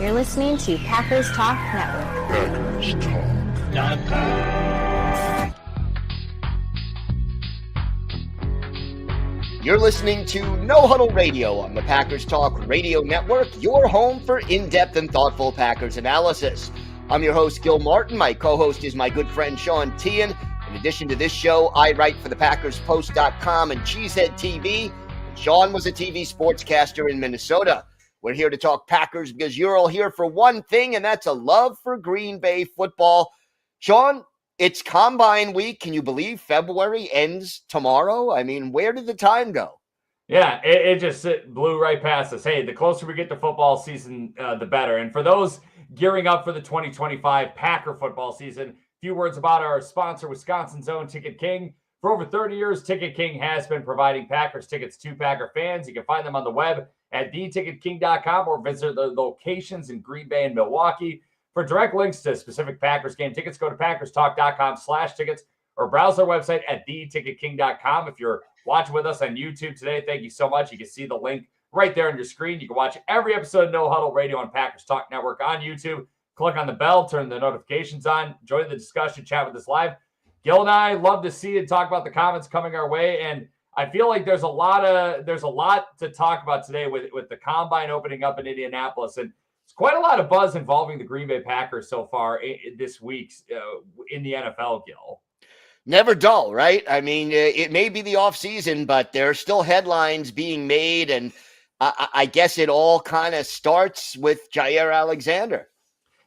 You're listening to Packers Talk Network. Packers Talk. You're listening to No Huddle Radio on the Packers Talk Radio Network, your home for in-depth and thoughtful Packers analysis. I'm your host, Gil Martin. My co-host is my good friend, Sean Tehan. In addition to this show, I write for the PackersPost.com and Cheesehead TV. And Sean was a TV sportscaster in Minnesota. We're here to talk Packers because you're all here for one thing, and that's a love for Green Bay football. Sean, it's Combine Week. Can you believe February ends tomorrow? I mean, where did the time go? Yeah, it just blew right past us. Hey, the closer we get to football season, the better. And for those gearing up for the 2025 Packer football season, a few words about our sponsor, Wisconsin's own Ticket King. For over 30 years, Ticket King has been providing Packers tickets to Packer fans. You can find them on the web at theticketking.com or visit the locations in Green Bay and Milwaukee. For direct links to specific Packers game tickets, go to packerstalk.com/tickets or browse our website at theticketking.com. If you're watching with us on YouTube today, thank you so much. You can see the link right there on your screen. You can watch every episode of No Huddle Radio on Packers Talk Network on YouTube. Click on the bell, turn the notifications on, join the discussion, chat with us live. Gil and I love to see and talk about the comments coming our way, and I feel like there's a lot to talk about today with the Combine opening up in Indianapolis, and it's quite a lot of buzz involving the Green Bay Packers so far this week in the NFL, Gil. Never dull, right? I mean, it may be the offseason, but there are still headlines being made, and I guess it all kind of starts with Jaire Alexander.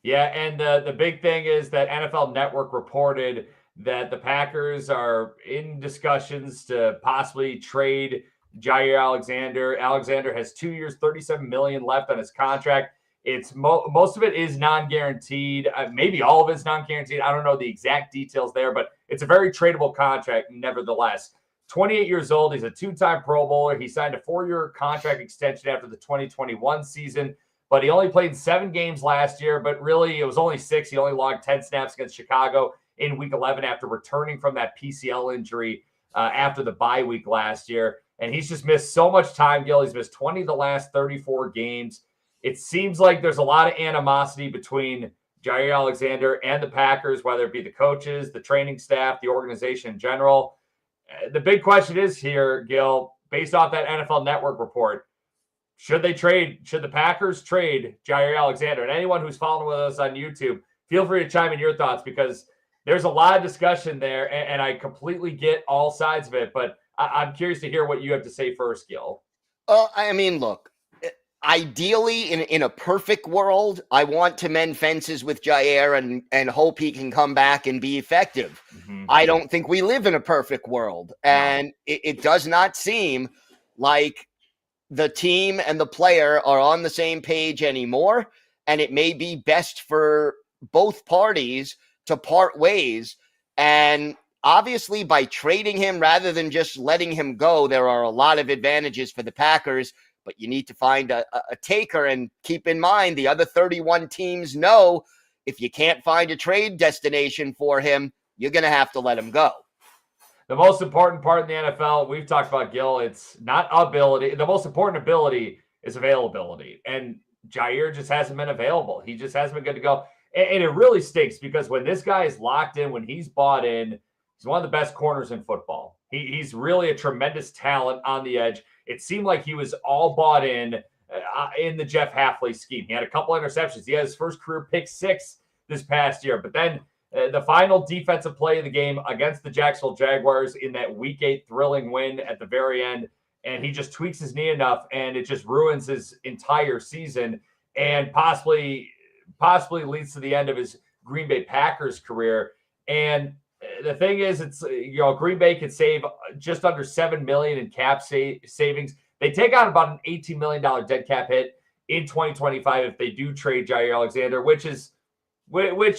Yeah, and the big thing is that NFL Network reported that the Packers are in discussions to possibly trade Jaire Alexander. Alexander has 2 years, $37 million left on his contract. It's most of it is non-guaranteed. Maybe all of it's non-guaranteed. I don't know the exact details there, but it's a very tradable contract nevertheless. 28 years old. He's a two-time Pro Bowler. He signed a 4-year contract extension after the 2021 season, but he only played 7 games last year, but really it was only 6. He only logged 10 snaps against Chicago in Week 11 after returning from that PCL injury after the bye week last year. And he's just missed so much time, Gil. He's missed 20 of the last 34 games. It seems like there's a lot of animosity between Jaire Alexander and the Packers, whether it be the coaches, the training staff, the organization in general. The big question is here, Gil, based off that NFL Network report, should the Packers trade Jaire Alexander? And anyone who's following with us on YouTube, feel free to chime in your thoughts because there's a lot of discussion there, and I completely get all sides of it, but I'm curious to hear what you have to say first, Gil. I mean, look, ideally, in a perfect world, I want to mend fences with Jaire and hope he can come back and be effective. Mm-hmm. I don't think we live in a perfect world, and it does not seem like the team and the player are on the same page anymore, and it may be best for both parties to part ways. And obviously by trading him rather than just letting him go, there are a lot of advantages for the Packers, but you need to find a taker. And keep in mind, the other 31 teams know if you can't find a trade destination for him, you're going to have to let him go. The most important part in the NFL, we've talked about, Gil, it's not ability. The most important ability is availability. And Jaire just hasn't been available. He just hasn't been good to go. And it really stinks because when this guy is locked in, when he's bought in, he's one of the best corners in football. He's really a tremendous talent on the edge. It seemed like he was all bought in the Jeff Hafley scheme. He had a couple interceptions. He had his first career pick 6 this past year. But then the final defensive play of the game against the Jacksonville Jaguars in that Week 8 thrilling win at the very end, and he just tweaks his knee enough, and it just ruins his entire season and possibly leads to the end of his Green Bay Packers career. And the thing is, it's, Green Bay could save just under $7 million in cap savings. They take on about an $18 million dead cap hit in 2025 if they do trade Jaire Alexander, which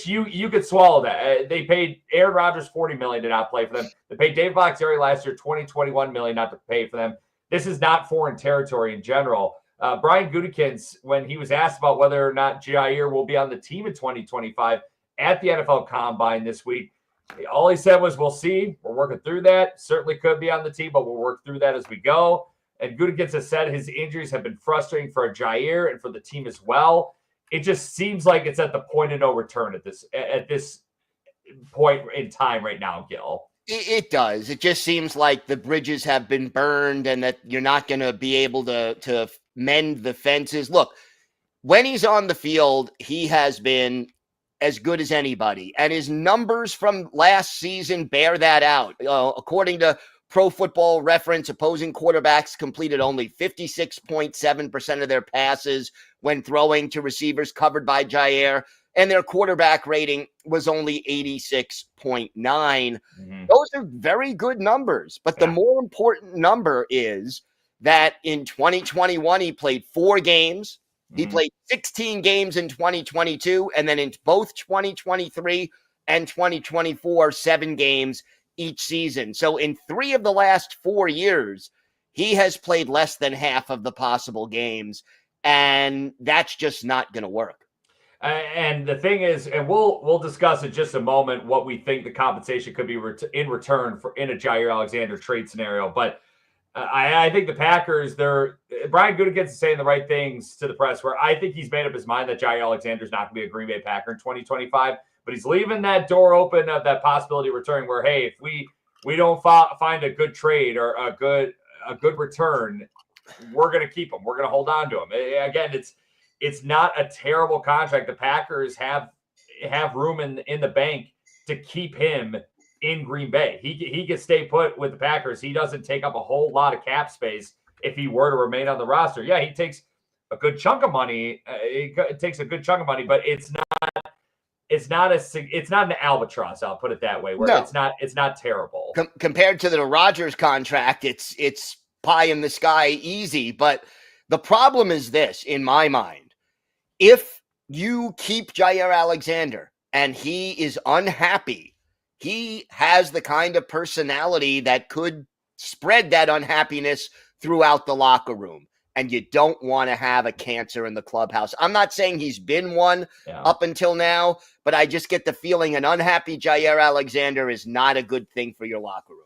you could swallow that. They paid Aaron Rodgers $40 million to not play for them. They paid Dave Bakhtiari last year $21 million not to pay for them. This is not foreign territory in general. Brian Gutekunst, when he was asked about whether or not Jaire will be on the team in 2025 at the NFL Combine this week, all he said was, we'll see. We're working through that. Certainly could be on the team, but we'll work through that as we go. And Gutekunst has said his injuries have been frustrating for Jaire and for the team as well. it just seems like it's at the point of no return at this point in time right now, Gil. It does. It just seems like the bridges have been burned and that you're not going to be able to mend the fences. Look, when he's on the field, he has been as good as anybody. And his numbers from last season bear that out. According to Pro Football Reference, opposing quarterbacks completed only 56.7% of their passes when throwing to receivers covered by Jaire, and their quarterback rating was only 86.9. Mm-hmm. Those are very good numbers. But the more important number is that in 2021, he played 4 games. He played 16 games in 2022, and then in both 2023 and 2024, 7 games each season. So in 3 of the last 4 years, he has played less than half of the possible games, and that's just not going to work. And the thing is, and we'll discuss in just a moment what we think the compensation could be in return for in a Jaire Alexander trade scenario. But I think the Packers, Brian Gutekunst is saying the right things to the press, where I think he's made up his mind that Jaire Alexander is not going to be a Green Bay Packer in 2025. But he's leaving that door open of that possibility of returning where, hey, if we don't find a good trade or a good return, we're going to keep him. We're going to hold on to him. Again, it's not a terrible contract. The Packers have room in the bank to keep him in Green Bay. He can stay put with the Packers. He doesn't take up a whole lot of cap space if he were to remain on the roster. Yeah, he takes a good chunk of money. It takes a good chunk of money, but it's not an albatross. I'll put it that way. Where no. It's not terrible compared to the Rodgers contract. It's pie in the sky easy. But the problem is this, in my mind: if you keep Jaire Alexander and he is unhappy, he has the kind of personality that could spread that unhappiness throughout the locker room. And you don't want to have a cancer in the clubhouse. I'm not saying he's been one up until now, but I just get the feeling an unhappy Jaire Alexander is not a good thing for your locker room.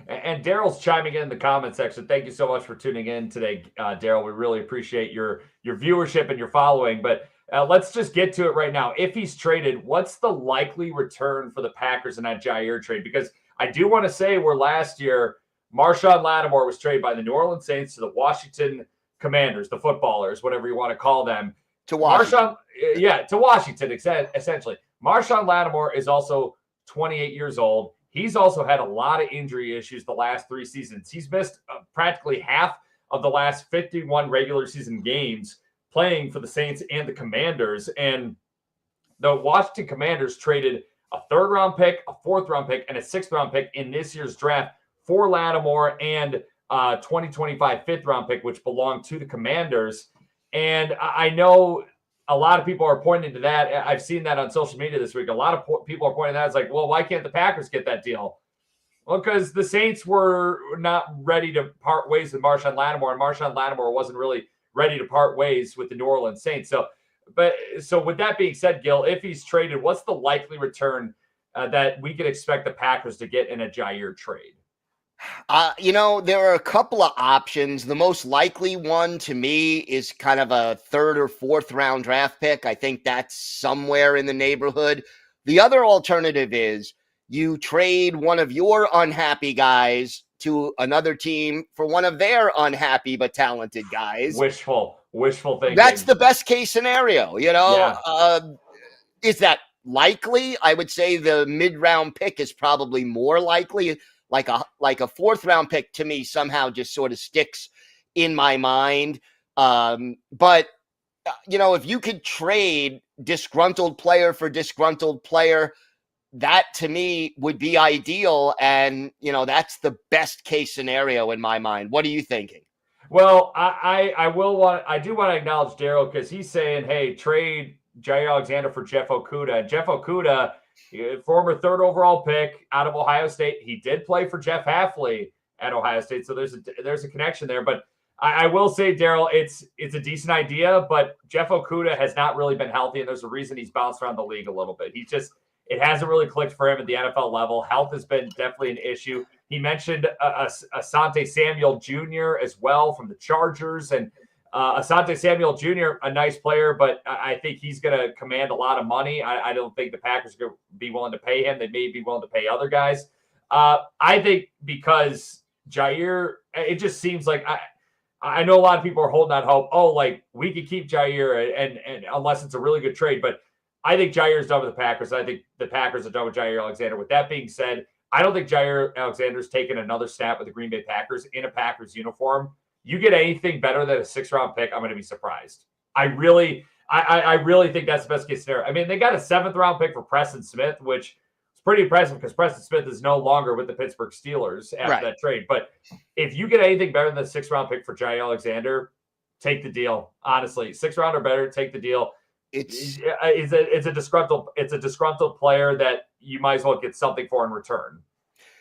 And Daryl's chiming in the comment section. Thank you so much for tuning in today, Daryl. We really appreciate your viewership and your following. But let's just get to it right now. If he's traded, what's the likely return for the Packers in that Jaire trade? Because I do want to say where last year Marshawn Lattimore was traded by the New Orleans Saints to the Washington Commanders, the footballers, whatever you want to call them. To Washington. To Washington, essentially. Marshawn Lattimore is also 28 years old. He's also had a lot of injury issues the last 3 seasons. He's missed practically half of the last 51 regular season games playing for the Saints and the Commanders. And the Washington Commanders traded a 3rd-round pick, a 4th-round pick, and a 6th-round pick in this year's draft for Lattimore and 2025 5th-round pick, which belonged to the Commanders. And I know a lot of people are pointing to that. I've seen that on social media this week. A lot of people are pointing to that. It's like, well, why can't the Packers get that deal? Well, because the Saints were not ready to part ways with Marshawn Lattimore, and Marshawn Lattimore wasn't really ready to part ways with the New Orleans Saints. So with that being said, Gil, if he's traded, what's the likely return that we could expect the Packers to get in a Jaire trade? There are a couple of options. The most likely one to me is kind of a 3rd or 4th round draft pick. I think that's somewhere in the neighborhood. The other alternative is you trade one of your unhappy guys to another team for one of their unhappy but talented guys. Wishful thinking. That's the best case scenario, Yeah. Is that likely? I would say the mid-round pick is probably more likely. Like a 4th round pick to me somehow just sort of sticks in my mind. But if you could trade disgruntled player for disgruntled player, that to me would be ideal. And, that's the best case scenario in my mind. What are you thinking? Well, I do want to acknowledge Daryl, because he's saying, hey, trade Jaire Alexander for Jeff Okudah. And Jeff Okudah, former 3rd overall pick out of Ohio State. He did play for Jeff Hafley at Ohio State, so there's a connection there. But I will say, Daryl, it's a decent idea, but Jeff Okudah has not really been healthy, and there's a reason he's bounced around the league a little bit. It hasn't really clicked for him at the NFL level. Health has been definitely an issue. He mentioned Asante Samuel Jr. as well from the Chargers, and Asante Samuel Jr., a nice player, but I think he's going to command a lot of money. I don't think the Packers are going to be willing to pay him. They may be willing to pay other guys. I think because Jaire, it just seems like I know a lot of people are holding out hope. Oh, like we could keep Jaire and unless it's a really good trade, but I think Jaire is done with the Packers. I think the Packers are done with Jaire Alexander. With that being said, I don't think Jaire Alexander's taken another snap with the Green Bay Packers in a Packers uniform. You get anything better than a 6th-round pick, I'm going to be surprised. I really think that's the best case scenario. I mean, they got a 7th-round pick for Preston Smith, which is pretty impressive because Preston Smith is no longer with the Pittsburgh Steelers after that trade. But if you get anything better than the 6th-round pick for Jaire Alexander, take the deal. Honestly, 6th round or better, take the deal. It's a disgruntled player that you might as well get something for in return.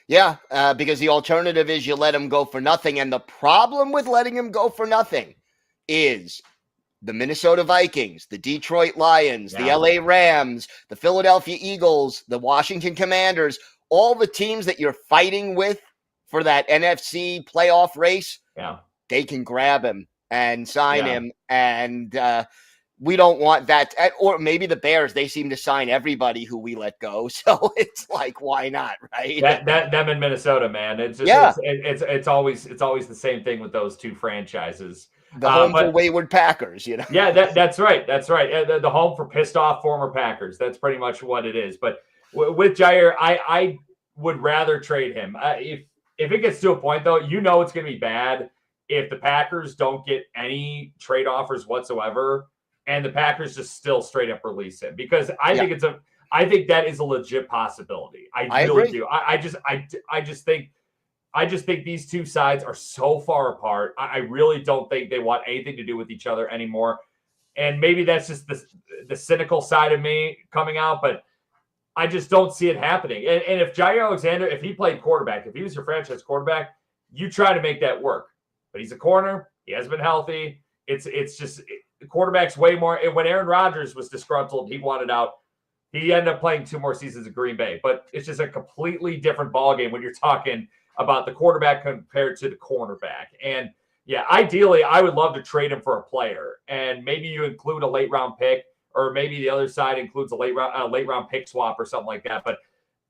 Yeah, because the alternative is you let him go for nothing. And the problem with letting him go for nothing is the Minnesota Vikings, the Detroit Lions, the LA Rams, the Philadelphia Eagles, the Washington Commanders, all the teams that you're fighting with for that NFC playoff race, they can grab him and sign him. And we don't want that. Or maybe the Bears, they seem to sign everybody who we let go. So it's like, why not, right? Them in Minnesota, man. It's just, it's always the same thing with those two franchises. The home for wayward Packers, you know? Yeah, that's right. That's right. The home for pissed off former Packers. That's pretty much what it is. But with Jaire, I would rather trade him. If it gets to a point, though, it's going to be bad if the Packers don't get any trade offers whatsoever. And the Packers just still straight up release him because I think that is a legit possibility. I really do. I just think these two sides are so far apart. I really don't think they want anything to do with each other anymore. And maybe that's just the cynical side of me coming out, but I just don't see it happening. And if Jaire Alexander, if he played quarterback, if he was your franchise quarterback, you try to make that work. But he's a corner. He hasn't been healthy. It's just the quarterback's way more. And when Aaron Rodgers was disgruntled, he wanted out. He ended up playing 2 more seasons in Green Bay. But it's just a completely different ballgame when you're talking about the quarterback compared to the cornerback. And ideally, I would love to trade him for a player. And maybe you include a late round pick, or maybe the other side includes a late round pick swap or something like that. But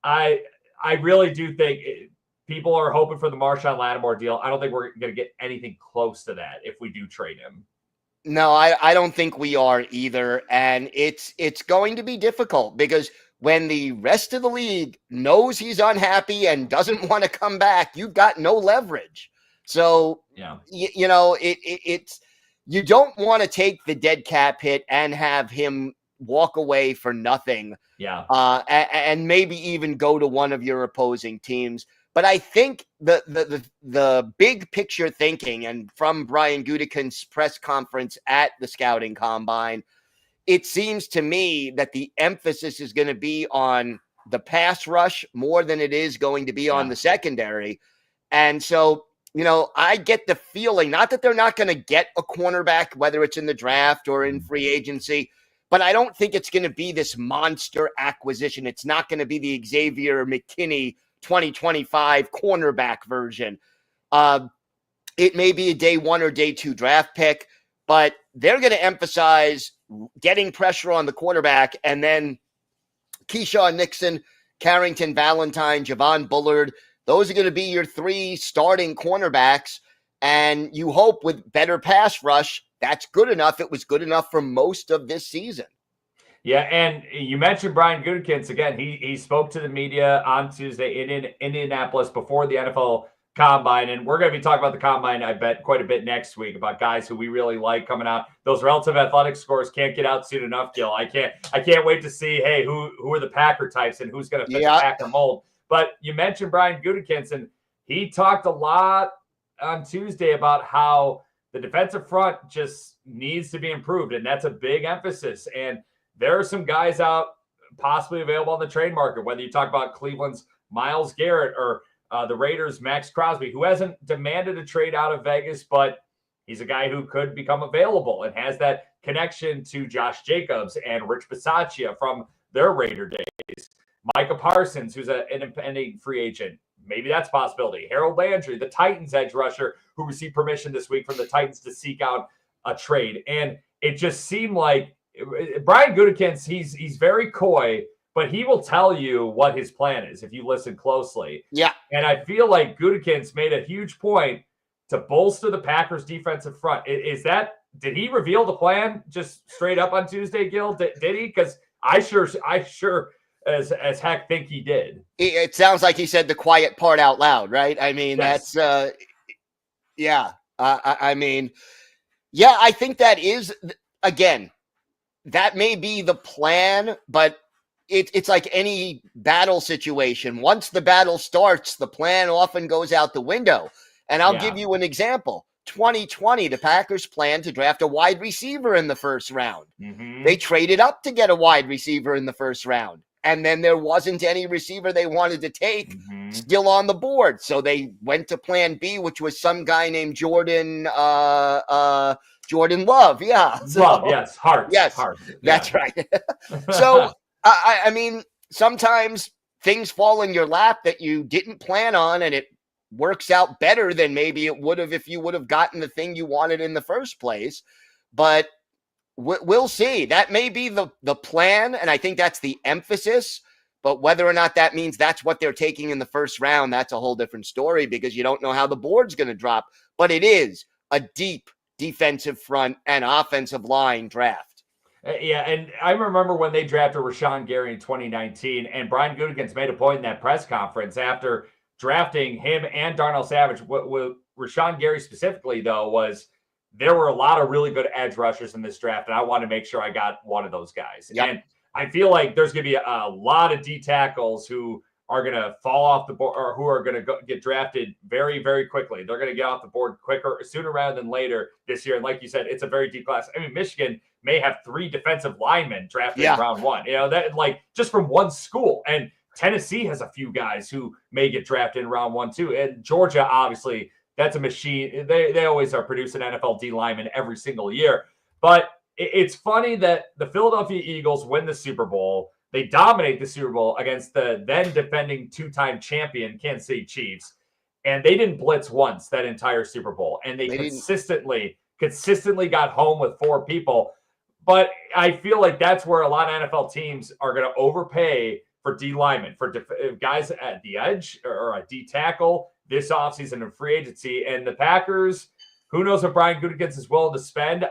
I really do think people are hoping for the Marshawn Lattimore deal. I don't think we're going to get anything close to that if we do trade him. No, I don't think we are either. And it's going to be difficult because when the rest of the league knows he's unhappy and doesn't want to come back, you've got no leverage. So, it's you don't want to take the dead cap hit and have him walk away for nothing. Yeah. And maybe even go to one of your opposing teams. But I think the big picture thinking, and from Brian Gutekunst's press conference at the scouting combine, it seems to me that the emphasis is going to be on the pass rush more than it is going to be on the secondary. And so, I get the feeling, not that they're not going to get a cornerback, whether it's in the draft or in free agency, but I don't think it's going to be this monster acquisition. It's not going to be the Xavier McKinney 2025 cornerback version. It may be a day 1 or day 2 draft pick, but they're going to emphasize getting pressure on the quarterback, and then Keyshawn Nixon, Carrington Valentine, Javon Bullard, those are going to be your 3 starting cornerbacks, and you hope with better pass rush, that's good enough. It was good enough for most of this season. Yeah, and you mentioned Brian Gutekunst again. He spoke to the media on Tuesday in Indianapolis before the NFL Combine, and we're going to be talking about the Combine, I bet, quite a bit next week about guys who we really like coming out. Those relative athletic scores can't get out soon enough, Gil. I can't wait to see, hey, who are the Packer types and who's going to fit the Packer mold. But you mentioned Brian Gutekunst, and he talked a lot on Tuesday about how the defensive front just needs to be improved, and that's a big emphasis. And there are some guys out possibly available on the trade market, whether you talk about Cleveland's Myles Garrett or the Raiders' Max Crosby, who hasn't demanded a trade out of Vegas, but he's a guy who could become available and has that connection to Josh Jacobs and Rich Bisaccia from their Raider days. Micah Parsons, who's an independent free agent. Maybe that's a possibility. Harold Landry, the Titans edge rusher, who received permission this week from the Titans to seek out a trade. And it just seemed like Brian Gutekunst, he's very coy, but he will tell you what his plan is if you listen closely. Yeah. And I feel like Gutekunst made a huge point to bolster the Packers defensive front. Did he reveal the plan just straight up on Tuesday, Gil? Did he? Because I sure as heck think he did. It sounds like he said the quiet part out loud, right? I mean, Yes. that's yeah. I mean, yeah, I think that is, again, that may be the plan, but it's like any battle situation. Once the battle starts, the plan often goes out the window. And I'll give you an example. 2020, the Packers planned to draft a wide receiver in the first round. Mm-hmm. They traded up to get a wide receiver in the first round. And then there wasn't any receiver they wanted to take still on the board. So they went to plan B, which was some guy named Jordan Love. Yeah. So, Love, yes. Hart. Yes, Hart. that's right. So, I mean, sometimes things fall in your lap that you didn't plan on, and it works out better than maybe it would have if you would have gotten the thing you wanted in the first place. But we'll see. That may be the plan, and I think that's the emphasis. But whether or not that means that's what they're taking in the first round, that's a whole different story, because you don't know how the board's going to drop. But it is a deep defensive front and offensive line draft. Yeah, and I remember when they drafted Rashawn Gary in 2019, and Brian Gutekunst made a point in that press conference after drafting him and Darnell Savage. What Rashawn Gary specifically, though, was there were a lot of really good edge rushers in this draft, and I want to make sure I got one of those guys. Yep. And I feel like there's going to be a lot of D tackles who are going to fall off the board, or who are going to get drafted very, very quickly. They're going to get off the board sooner rather than later this year. And like you said, it's a very deep class. I mean, Michigan may have 3 defensive linemen drafted in round 1. You know, that like just from one school. And Tennessee has a few guys who may get drafted in round 1 too. And Georgia, obviously, that's a machine. They always are producing NFL D linemen every single year. But it's funny that the Philadelphia Eagles win the Super Bowl. They dominate the Super Bowl against the then defending 2-time champion Kansas City Chiefs. And they didn't blitz once that entire Super Bowl. And they consistently got home with 4 people. But I feel like that's where a lot of NFL teams are going to overpay for D linemen, for guys at the edge or a D tackle this offseason in free agency. And the Packers, who knows what Brian Gutekunst is willing to spend.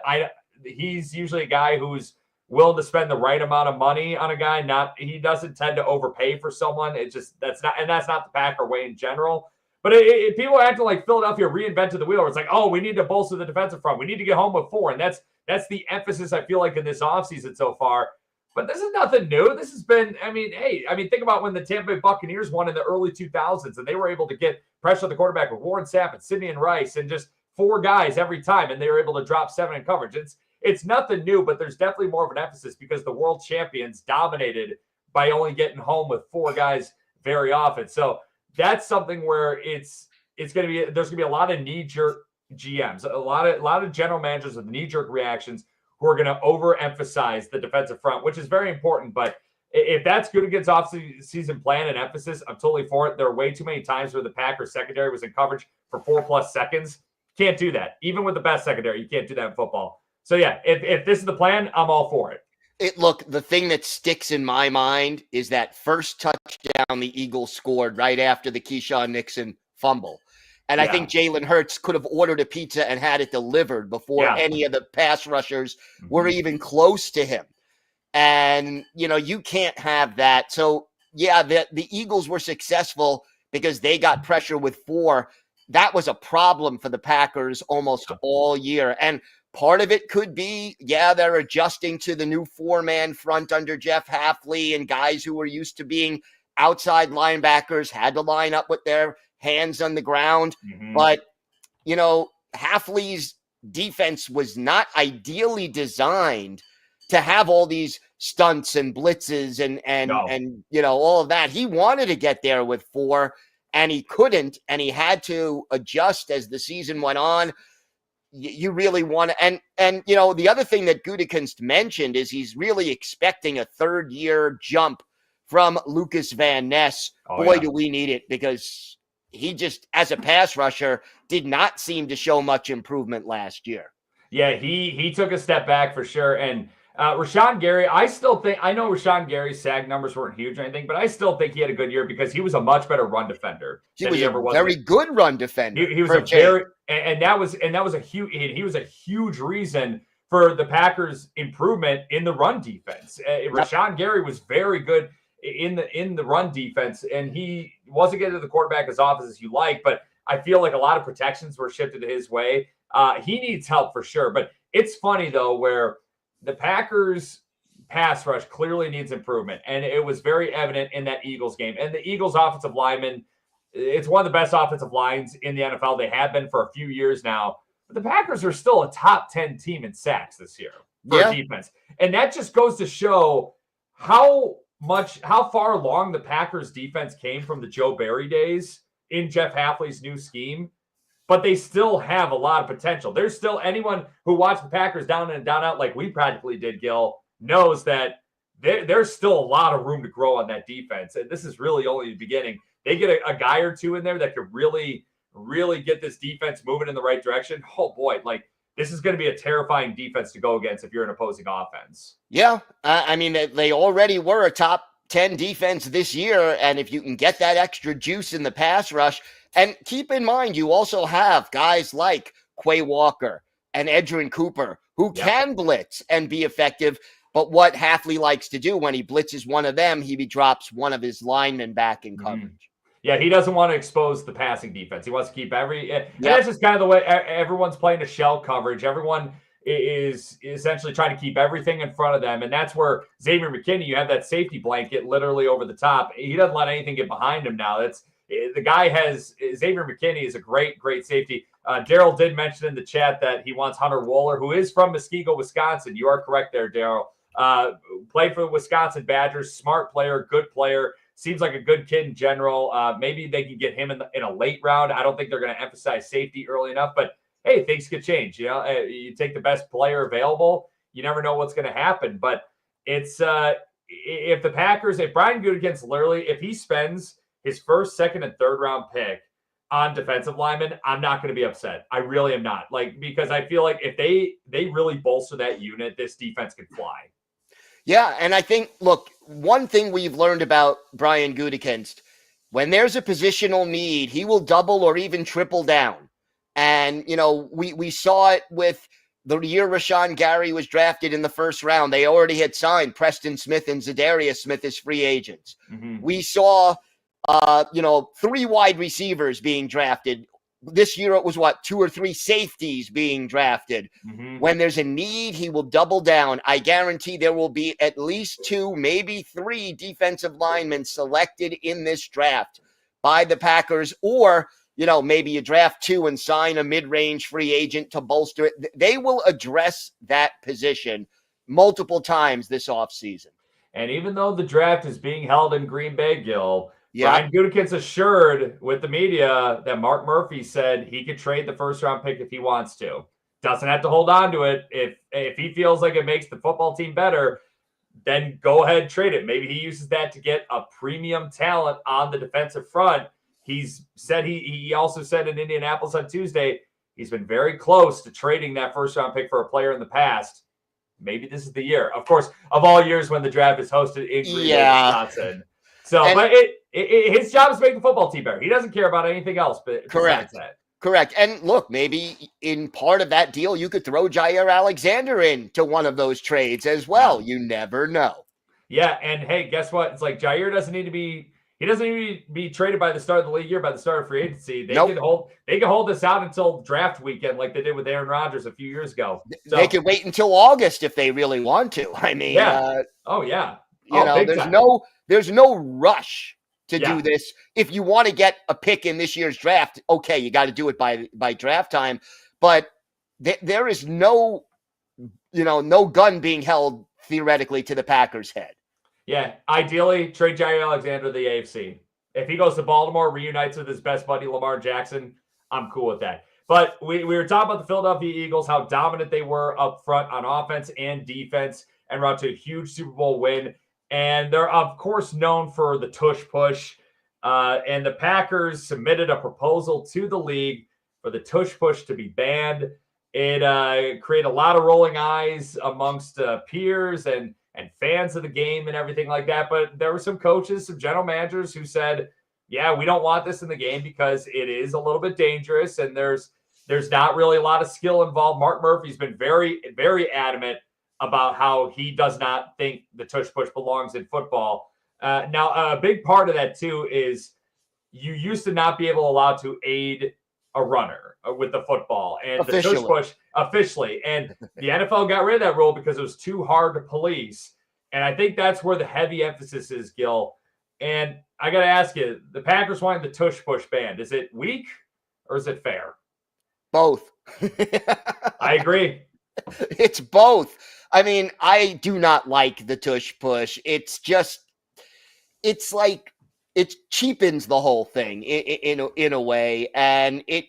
He's usually a guy who's willing to spend the right amount of money on a guy. He doesn't tend to overpay for someone. That's not the Packer way in general. But people are acting like Philadelphia reinvented the wheel. It's like, oh, we need to bolster the defensive front. We need to get home with 4. And that's the emphasis I feel like in this offseason so far. But this is nothing new. This has been, think about when the Tampa Bay Buccaneers won in the early 2000s, and they were able to get pressure on the quarterback with Warren Sapp and Sidney and Rice and just 4 guys every time, and they were able to drop 7 in coverage. It's nothing new, but there's definitely more of an emphasis because the world champions dominated by only getting home with 4 guys very often. So that's something where there's going to be a lot of knee-jerk GMs, a lot of general managers with knee-jerk reactions who are going to overemphasize the defensive front, which is very important. But if that's Gutekunst's off-season plan and emphasis, I'm totally for it. There are way too many times where the Packers secondary was in coverage for 4+ seconds. Can't do that. Even with the best secondary, you can't do that in football. So, yeah, if this is the plan, I'm all for it. Look, the thing that sticks in my mind is that first touchdown the Eagles scored right after the Keyshawn Nixon fumble. And I think Jalen Hurts could have ordered a pizza and had it delivered before any of the pass rushers were even close to him. And, you can't have that. So, yeah, the Eagles were successful because they got pressure with 4. That was a problem for the Packers almost all year. And part of it could be, they're adjusting to the new 4-man front under Jeff Hafley, and guys who were used to being outside linebackers had to line up with their hands on the ground. But, Hafley's defense was not ideally designed to have all these stunts and blitzes and all of that. He wanted to get there with 4, and he couldn't, and he had to adjust as the season went on. You really want to, and the other thing that Gutekunst mentioned is he's really expecting a 3rd-year jump from Lucas Van Ness. Do we need it, because he just, as a pass rusher, did not seem to show much improvement last year. Yeah, he took a step back for sure. And Rashawn Gary, I know Rashawn Gary's SAG numbers weren't huge or anything, but I still think he had a good year because he was a much better run defender. He was a very good run defender. He was a very, and that was a huge, he was a huge reason for the Packers' improvement in the run defense. Rashawn Gary was very good in the run defense, and he wasn't getting to the quarterback as often as you like, but I feel like a lot of protections were shifted his way. He needs help for sure, but it's funny though, where the Packers pass rush clearly needs improvement, and it was very evident in that Eagles game. And the Eagles offensive linemen, it's one of the best offensive lines in the NFL. They have been for a few years now, but the Packers are still a top 10 team in sacks this year for defense. And that just goes to show how far along the Packers defense came from the Joe Barry days in Jeff Hafley's new scheme. But they still have a lot of potential. There's still anyone who watched the Packers down in and down out like we practically did, Gil, knows that there's still a lot of room to grow on that defense. And this is really only the beginning. They get a guy or two in there that could really, really get this defense moving in the right direction. Oh, boy, like this is going to be a terrifying defense to go against if you're an opposing offense. Yeah, I mean, they already were a top 10 defense this year, and if you can get that extra juice in the pass rush, and keep in mind, you also have guys like Quay Walker and Edgerrin Cooper who can blitz and be effective. But what Hafley likes to do when he blitzes one of them, he drops one of his linemen back in coverage. Yeah, he doesn't want to expose the passing defense. He wants to keep and that's just kind of the way everyone's playing a shell coverage. Everyone is essentially trying to keep everything in front of them. And that's where Xavier McKinney, you have that safety blanket literally over the top. He doesn't let anything get behind him now. Xavier McKinney is a great, great safety. Daryl did mention in the chat that he wants Hunter Wohler, who is from Muskego, Wisconsin. You are correct there, Daryl. Played for the Wisconsin Badgers, smart player, good player. Seems like a good kid in general. Maybe they can get him in a late round. I don't think they're going to emphasize safety early enough, but hey, things could change. You know, you take the best player available. You never know what's going to happen. But it's if Brian Gutekunst literally, if he spends his first, second, and third round pick on defensive linemen, I'm not going to be upset. I really am not. Because I feel like if they really bolster that unit, this defense can fly. Yeah, and I think, look, one thing we've learned about Brian Gutekunst, when there's a positional need, he will double or even triple down. And, you know, we saw it with the year Rashawn Gary was drafted in the first round. They already had signed Preston Smith and Zadarius Smith as free agents. Mm-hmm. We saw 3 wide receivers being drafted. This year it was 2 or 3 safeties being drafted. Mm-hmm. When there's a need, he will double down. I guarantee there will be at least 2, maybe 3 defensive linemen selected in this draft by the Packers, or, you know, maybe you draft 2 and sign a mid-range free agent to bolster it. They will address that position multiple times this offseason. And even though the draft is being held in Green Bay, Gil, Brian Gutekunst assured with the media that Mark Murphy said he could trade the first-round pick if he wants to. Doesn't have to hold on to it. If he feels like it makes the football team better, then go ahead and trade it. Maybe he uses that to get a premium talent on the defensive front. He's said he also said in Indianapolis on Tuesday he's been very close to trading that first-round pick for a player in the past. Maybe this is the year. Of course, of all years when the draft is hosted in Green Bay, Wisconsin. So, but his job is to make the football team better. He doesn't care about anything else. But correct. And look, maybe in part of that deal, you could throw Jaire Alexander into one of those trades as well. You never know. Yeah, and hey, guess what? It's like Jaire doesn't need to be traded by the start of the league year, by the start of free agency. They can hold this out until draft weekend, like they did with Aaron Rodgers a few years ago. So, they could wait until August if they really want to. I mean, there's no rush to do this. If you want to get a pick in this year's draft, okay, you got to do it by draft time. But there is no gun being held theoretically to the Packers' head. Yeah, ideally, trade Jaire Alexander to the AFC. If he goes to Baltimore, reunites with his best buddy Lamar Jackson, I'm cool with that. But we were talking about the Philadelphia Eagles, how dominant they were up front on offense and defense, and we're out to a huge Super Bowl win. And they're, of course, known for the tush push. And the Packers submitted a proposal to the league for the tush push to be banned. It created a lot of rolling eyes amongst peers and fans of the game and everything like that. But there were some coaches, some general managers who said, yeah, we don't want this in the game because it is a little bit dangerous and there's not really a lot of skill involved. Mark Murphy's been very, very adamant about how he does not think the tush push belongs in football. Now, a big part of that, too, is you used to not be allowed to aid a runner with the football and the tush push officially. And the NFL got rid of that rule because it was too hard to police. And I think that's where the heavy emphasis is, Gil. And I got to ask you, the Packers wanted the tush push banned. Is it weak or is it fair? Both. I agree. It's both. I mean, I do not like the tush push. It's like it cheapens the whole thing in a way, and it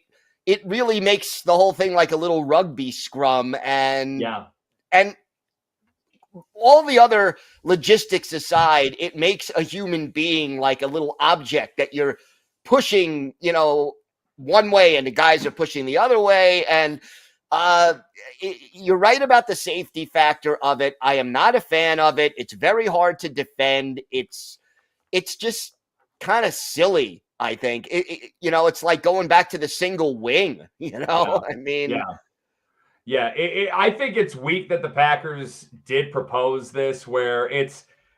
really makes the whole thing like a little rugby scrum, and all the other logistics aside, it makes a human being like a little object that you're pushing, one way and the guys are pushing the other way. And you're right about the safety factor of it. I am not a fan of it. It's very hard to defend. It's just kind of silly, I think. It's like going back to the single wing, I mean. Yeah, I think it's weak that the Packers did propose this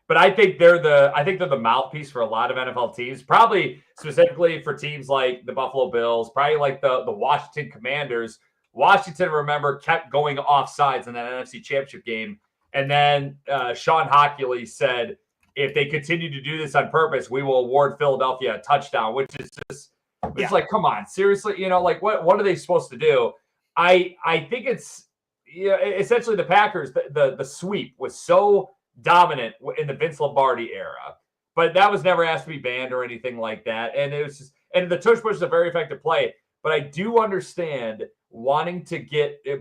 but I think they're the mouthpiece for a lot of NFL teams, probably specifically for teams like the Buffalo Bills, probably like the Washington Commanders. Washington, remember, kept going off sides in that NFC Championship game. And then Sean Hockley said, if they continue to do this on purpose, we will award Philadelphia a touchdown, which is just, it's like, come on, seriously, what are they supposed to do? I think it's essentially the Packers, the sweep was so dominant in the Vince Lombardi era, but that was never asked to be banned or anything like that. And it was just, and the tush push is a very effective play, but I do understand wanting to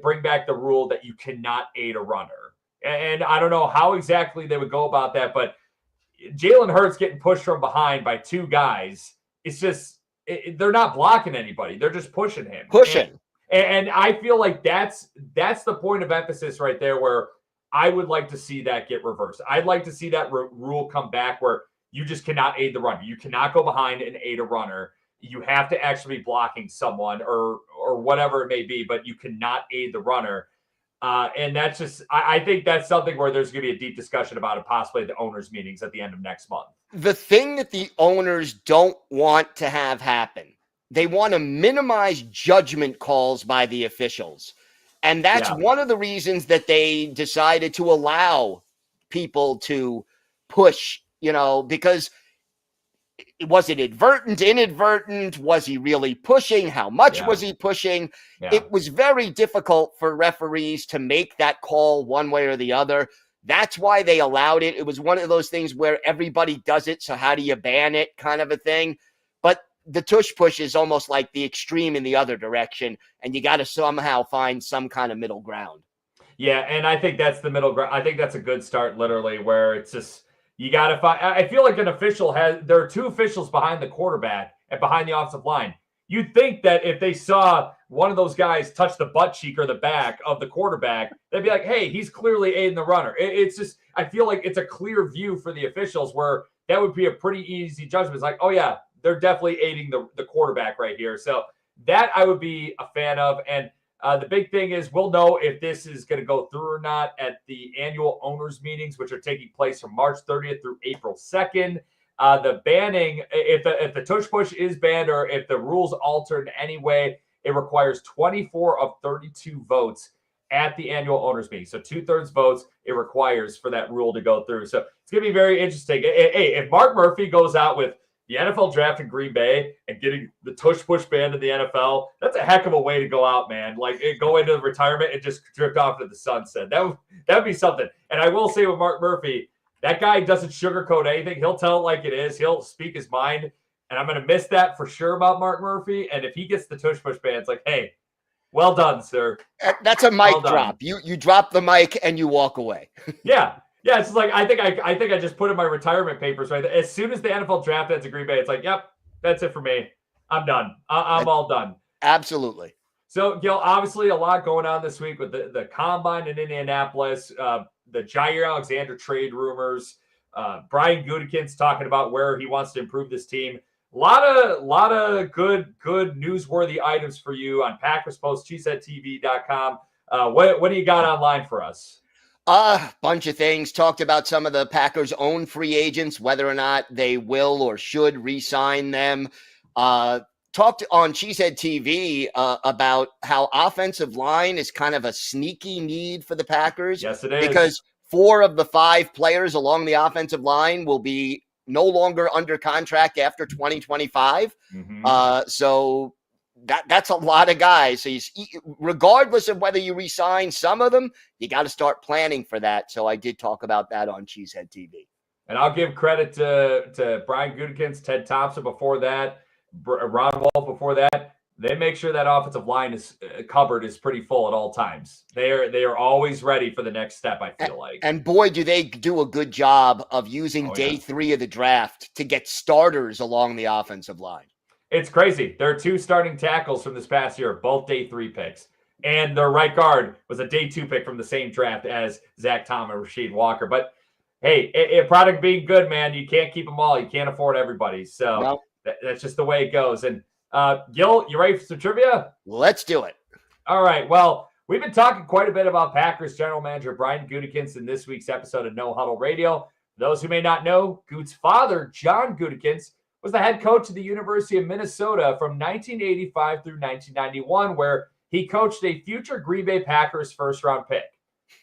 bring back the rule that you cannot aid a runner. And I don't know how exactly they would go about that, but Jalen Hurts getting pushed from behind by two guys, it's just, they're not blocking anybody. They're just pushing him. And I feel like that's the point of emphasis right there where I would like to see that get reversed. I'd like to see that rule come back where you just cannot aid the runner. You cannot go behind and aid a runner. You have to actually be blocking someone or whatever it may be, but you cannot aid the runner. And that's just, I think that's something where there's going to be a deep discussion about it, possibly at the owners' meetings at the end of next month. The thing that the owners don't want to have happen, they want to minimize judgment calls by the officials. And that's one of the reasons that they decided to allow people to push, because was it inadvertent? Was he really pushing? How much was he pushing? Yeah. It was very difficult for referees to make that call one way or the other. That's why they allowed it. It was one of those things where everybody does it, so how do you ban it kind of a thing. But the tush push is almost like the extreme in the other direction, and you got to somehow find some kind of middle ground. Yeah, and I think that's the middle ground. I think that's a good start, literally, where it's just you got to find. I feel like there are two officials behind the quarterback and behind the offensive line. You'd think that if they saw one of those guys touch the butt cheek or the back of the quarterback, they'd be like, hey, he's clearly aiding the runner. It's just, I feel like it's a clear view for the officials where that would be a pretty easy judgment. It's like, oh, yeah, they're definitely aiding the quarterback right here. So that I would be a fan of. And the big thing is we'll know if this is going to go through or not at the annual owners meetings, which are taking place from March 30th through April 2nd. The banning, if the tush push is banned or if the rules alter in any way, it requires 24 of 32 votes at the annual owners meeting. So 2/3 votes it requires for that rule to go through. So it's going to be very interesting. Hey, if Mark Murphy goes out with the NFL draft in Green Bay and getting the tush push banned in the NFL, that's a heck of a way to go out, man. Like go into the retirement and just drift off into the sunset. That would be something. And I will say with Mark Murphy, that guy doesn't sugarcoat anything. He'll tell it like it is. He'll speak his mind. And I'm going to miss that for sure about Mark Murphy. And if he gets the tush push ban, it's like, hey, well done, sir. That's a mic drop. You drop the mic and you walk away. Yeah. Yeah, it's like I think I just put in my retirement papers right there. As soon as the NFL draft ends in Green Bay, it's like, yep, that's it for me. I'm done. I'm all done. Absolutely. So, Gil, obviously a lot going on this week with the Combine in Indianapolis, the Jaire Alexander trade rumors, Brian Gutekunst talking about where he wants to improve this team. A lot of good newsworthy items for you on Packers Post, CheeseheadTV.com. What do you got online for us? Bunch of things. Talked about some of the Packers' own free agents, whether or not they will or should re-sign them. Talked on Cheesehead TV about how offensive line is kind of a sneaky need for the Packers. Yes, it is. Because 4 of the 5 players along the offensive line will be no longer under contract after 2025. So that's a lot of guys. So regardless of whether you re-sign some of them, you got to start planning for that. So I did talk about that on Cheesehead TV. And I'll give credit to Brian Gutekunst, Ted Thompson before that, Ron Wolf before that. They make sure that offensive line is cupboard is pretty full at all times. They are always ready for the next step, I feel like. And boy, do they do a good job of using day 3 of the draft to get starters along the offensive line. It's crazy. There are 2 starting tackles from this past year, both day 3 picks. And their right guard was a day 2 pick from the same draft as Zach Tom and Rasheed Walker. But hey, a product being good, man, you can't keep them all. You can't afford everybody. So that's just the way it goes. And Gil, you ready for some trivia? Let's do it. All right. Well, we've been talking quite a bit about Packers general manager Brian Gutekunst in this week's episode of No Huddle Radio. For those who may not know, Goote's father, John Gutekunst, was the head coach of the University of Minnesota from 1985 through 1991, where he coached a future Green Bay Packers first-round pick.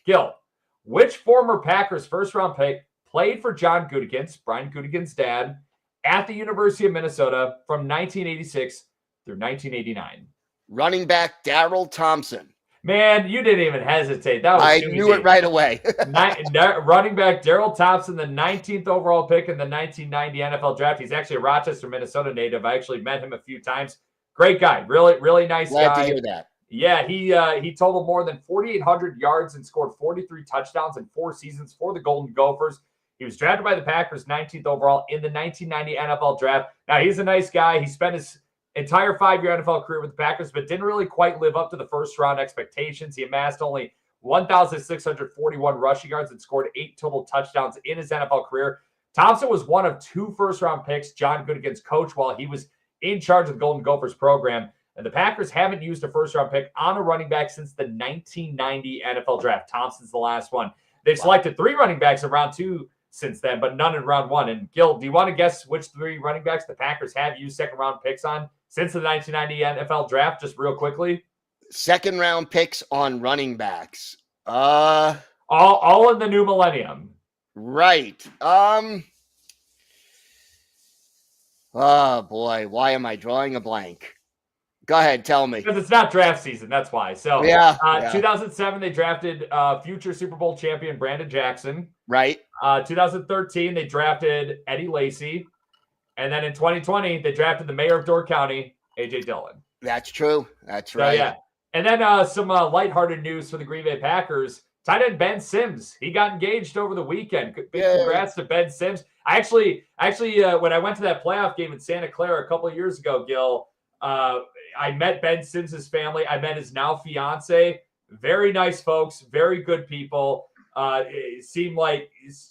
Gil, which former Packers first-round pick played for John Gutekunst, Brian Gutekunst's dad, at the University of Minnesota from 1986 through 1989? Running back Darryl Thompson. Man, you didn't even hesitate. That was I knew it right away. Running back Darryl Thompson, the 19th overall pick in the 1990 NFL draft. He's actually a Rochester, Minnesota native. I actually met him a few times. Great guy. Really, really nice guy. Glad to hear that. Yeah, he totaled more than 4,800 yards and scored 43 touchdowns in 4 seasons for the Golden Gophers. He was drafted by the Packers 19th overall in the 1990 NFL draft. Now, he's a nice guy. He spent his entire 5-year NFL career with the Packers, but didn't really quite live up to the first-round expectations. He amassed only 1,641 rushing yards and scored 8 total touchdowns in his NFL career. Thompson was one of 2 first-round picks John Gutekunst coached while he was in charge of the Golden Gophers program. And the Packers haven't used a first-round pick on a running back since the 1990 NFL draft. Thompson's the last one. They've selected 3 running backs in round 2 since then, but none in round 1. And Gil, do you want to guess which 3 running backs the Packers have used second-round picks on since the 1990 NFL draft, just real quickly? Second-round picks on running backs. All in the new millennium. Right. Oh, boy. Why am I drawing a blank? Go ahead. Tell me. Because it's not draft season. That's why. So, 2007, they drafted future Super Bowl champion Brandon Jackson. Right. 2013, they drafted Eddie Lacy. And then in 2020, they drafted the mayor of Door County, A.J. Dillon. That's true. That's right. Yeah. And then some lighthearted news for the Green Bay Packers. Tight end Ben Sims. He got engaged over the weekend. Big congrats to Ben Sims. I actually, when I went to that playoff game in Santa Clara a couple of years ago, Gil, I met Ben Sims' family. I met his now fiance. Very nice folks. Very good people. It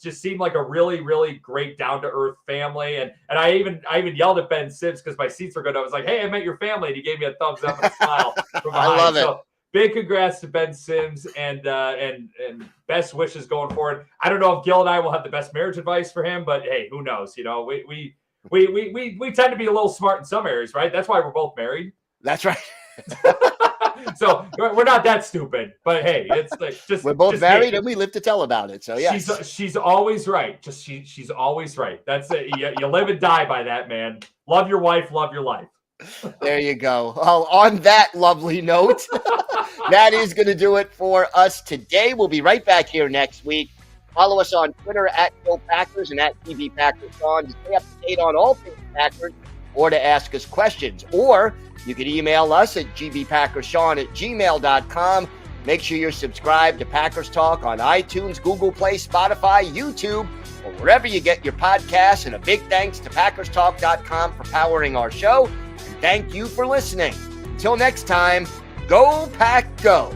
just seemed like a really, really great down-to-earth family. And I even yelled at Ben Sims because my seats were good. I was like, "Hey, I met your family," and he gave me a thumbs up and a smile from behind. I love it. So, big congrats to Ben Sims and best wishes going forward. I don't know if Gil and I will have the best marriage advice for him, but hey, who knows? You know, we tend to be a little smart in some areas, right? That's why we're both married. That's right. So we're not that stupid, but hey, it's like we're both married and we live to tell about it. So yeah, she's always right. She's always right. That's it. You live and die by that, man. Love your wife, love your life. There you go. Oh, on that lovely note, that is going to do it for us today. We'll be right back here next week. Follow us on Twitter at Go Packers and at CB Packers to stay up to date on all things Packers or to ask us questions. Or you can email us at gbpackerssean@gmail.com. Make sure you're subscribed to Packers Talk on iTunes, Google Play, Spotify, YouTube, or wherever you get your podcasts. And a big thanks to PackersTalk.com for powering our show. And thank you for listening. Until next time, Go Pack Go.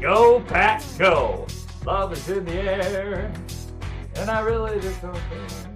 Go Pack Go. Love is in the air, and I really just don't care.